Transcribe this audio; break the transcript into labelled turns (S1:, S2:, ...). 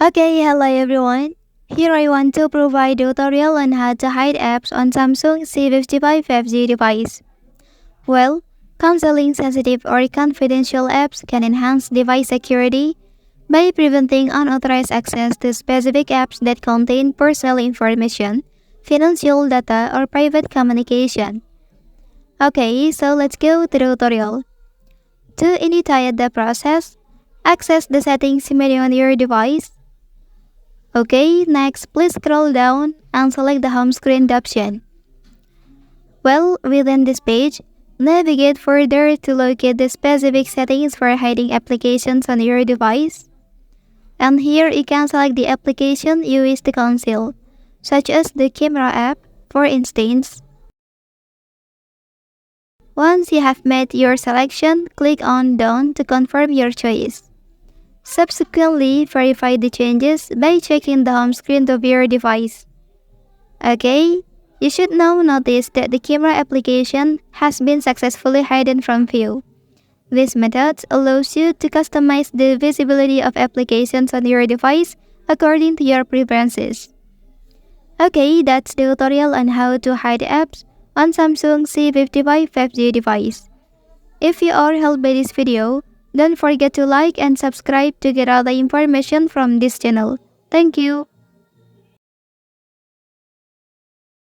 S1: Okay, hello everyone. Here I want to provide a tutorial on how to hide apps on Samsung C55 5G device. Well, canceling sensitive or confidential apps can enhance device security by preventing unauthorized access to specific apps that contain personal information, financial data, or private communication. Okay, so let's go to the tutorial. To initiate the process, access the settings menu on your device. Okay, next please scroll down and select the home screen option. Well, within this page, navigate further to locate the specific settings for hiding applications on your device. And here you can select the application you wish to conceal, such as the camera app, for instance. Once you have made your selection, click on Done to confirm your choice. Subsequently, verify the changes by checking the home screen of your device. Okay, you should now notice that the camera application has been successfully hidden from view. This method allows you to customize the visibility of applications on your device according to your preferences. Okay, that's the tutorial on how to hide apps on Samsung C55 5G device. If you are helped by this video, don't forget to like and subscribe to get all the information from this channel. Thank you.